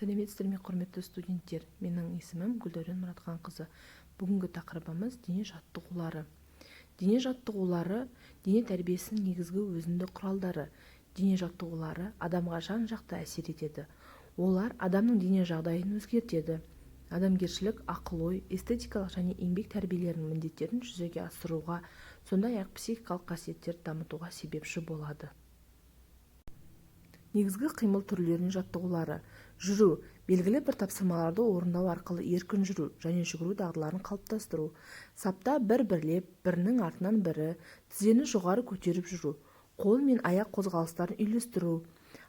Сәлеметсіздер ме, құрметті студенттер? Менің есімім Гүлдәурен Мұратханқызы. Бүгінгі тақырыбымыз дене жаттығулары. Дене жаттығулары дене тәрбиесінің негізгі өзіндік құралдары. Дене жаттығулары адамға жан-жақты әсер етеді. Олар адамның дене жағдайын өзгертеді. Адамгершілік, ақыл-ой, эстетикалық және еңбек тәрбиелерінің міндеттерін жүзеге асыруға, сондай-ақ психикалық қасиеттерді дамытуға себепші болады. Негізгі қимыл түрлерінің жаттығулары: жүру, белгілі бір тапсырмаларды орындау арқылы еркін жүру және жүгіру дағдыларын қалыптастыру. Сапта бір-бірлеп, бірінің артынан бірі, тізені жоғары көтеріп жүру. Қол мен аяқ қозғалыстарын үйлестіру.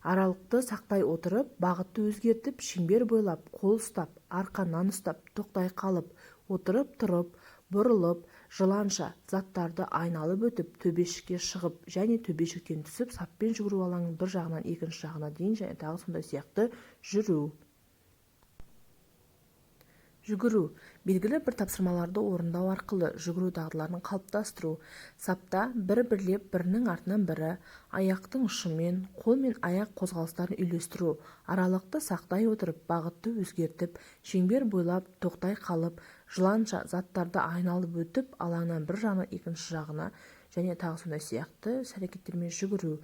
Аралықты сақтай отырып, бағытты өзгертіп, шеңбер бойлап, қол ұстап, арқаннан ұстап, тоқтай қалып, отырып тұрып, бұрылып, жыланша заттарды айналып өтіп, төбешікке шығып және төбешіктен түсіп, саппен жүгіру алаңының бір жағынан екінші жағына дейін және тағы сондай сияқты жүру. Жүгіру, белгілі бір тапсырмаларды орындау арқылы жүгіру дағдыларын қалыптастыру. Сапта бір-бірлеп, бірінің артынан бірі, аяқтың ұшымен, қол мен аяқ қозғалыстарын үйлестіру. Аралықты сақтай отырып, бағытты өзгертіп, шеңбер бойлап, тоқтай қалып, жыланша заттарды айналып өтіп, алаңнан бір жағынан екінші жағына және тағы сондай сияқты әрекеттермен жүгіру.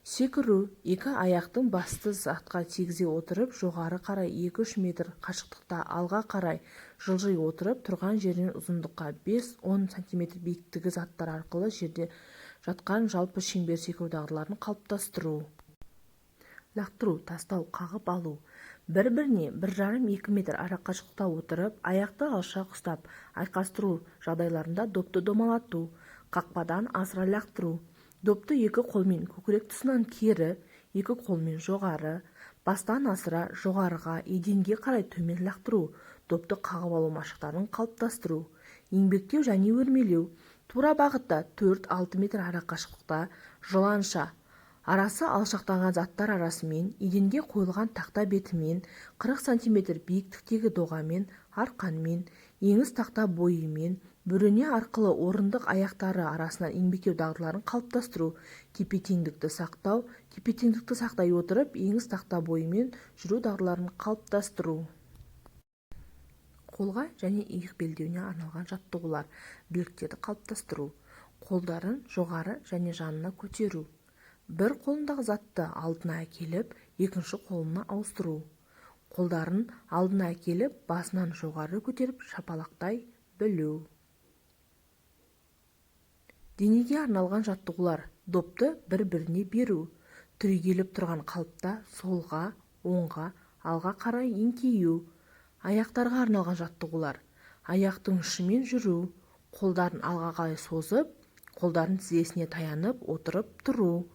Секіру, екі аяқтың басты затқа тигізе отырып, жоғары қарай 2-3 метр қашықтықта алға қарай жылжи отырып, тұрған жерден ұзындыққа 5-10 см биіктігі заттар арқылы жерде жатқан жалпы шеңбер секіру дағдыларын қалыптастыру. Лақтыру, тастау, қағып алу. Бір-біріне 1,5-2 метр арақашықтықта отырып, аяқты алшақ ұстап, айқастыру жағдайларында допты домалату. Қақпадан асыра лақтыру. Допты екі қолмен көкірек тұсынан кері, екі қолмен жоғары, бастан асыра жоғарыға, еденге қарай төмен лақтыру. Допты қағып алу машықтарын қалыптастыру. Еңбектеу және өрмелеу. Тура бағытта 4-6 метр арақашықтықта жыланша арасы алшақтаған заттар арасымен, еденге қойылған тақта бетімен, 40 см биіктіктегі доғамен, арқанмен, еңіс тақта бойымен, бөрене арқылы орындық аяқтары арасынан еңбектеу дағдыларын қалыптастыру. Тепе-теңдікті сақтау, тепе-теңдікті сақтай отырып, еңіс тақта бойымен жүру дағдыларын қалыптастыру. Қолға және иық белдеуіне арналған жаттығулар. Біліктерді қалыптастыру. Қолдарын жоғары және жанына көтеру. Бір қолындағы затты алдына әкеліп, екінші қолына ауыстыру. Қолдарын алдына әкеліп, басынан жоғары көтеріп, шапалақтай білу. Денеге арналған жаттығулар. Допты бір-біріне беру. Түрегеліп тұрған қалыпта солға, оңға, алға қарай еңкею. Аяқтарға арналған жаттығулар. Аяқтың ұшымен жүру. Қолдарын алға қарай созып, қолдарын тізесіне таянып отырып тұру.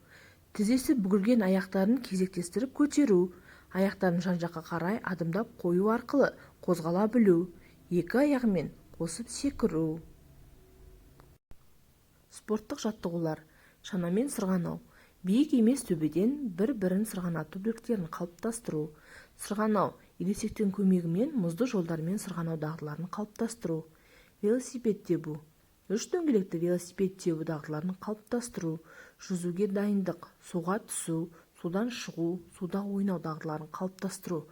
Тізесі бүгілген аяқтарын кезектестіріп көтеру. Аяқтарын жан-жаққа қарай адымдап қою арқылы қозғала білу. Екі аяғымен қосып секіру. Спорттық жаттығулар. Шанамен сырғанау. Биік емес төбеден бір-бірін сырғанату біліктерін қалыптастыру. Сырғанау. Ересектің көмегімен мұзды жолдармен сырғанау дағдыларын қалыптастыру. Велосипед тебу. 3 дөңгелекті велосипед тебу дағдыларын қалыптастыру. Жүзуге дайындық. Суға түсу, судан шығу, суда ойнау дағдыларын қалыптастыру.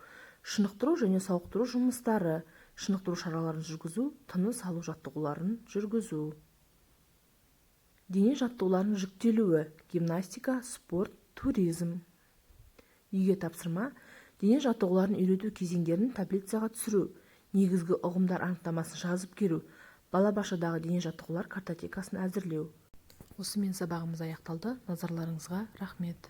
Шынықтыру және сауықтыру жұмыстары. Шынықтыру шараларын жүргізу, тыныс алу жаттығуларын жүргізу. Дене жаттығуларының жіктелуі. Гимнастика, спорт, туризм. Үйге тапсырма. Дене жаттығуларын үйрету кезеңдерін таблицаға түсіру. Негізгі ұғымдар анықтамасын жазып беру. Балабақшадағы дене жаттығулар картотекасын әзірлеу. Осымен сабағымыз аяқталды. Назарларыңызға рахмет.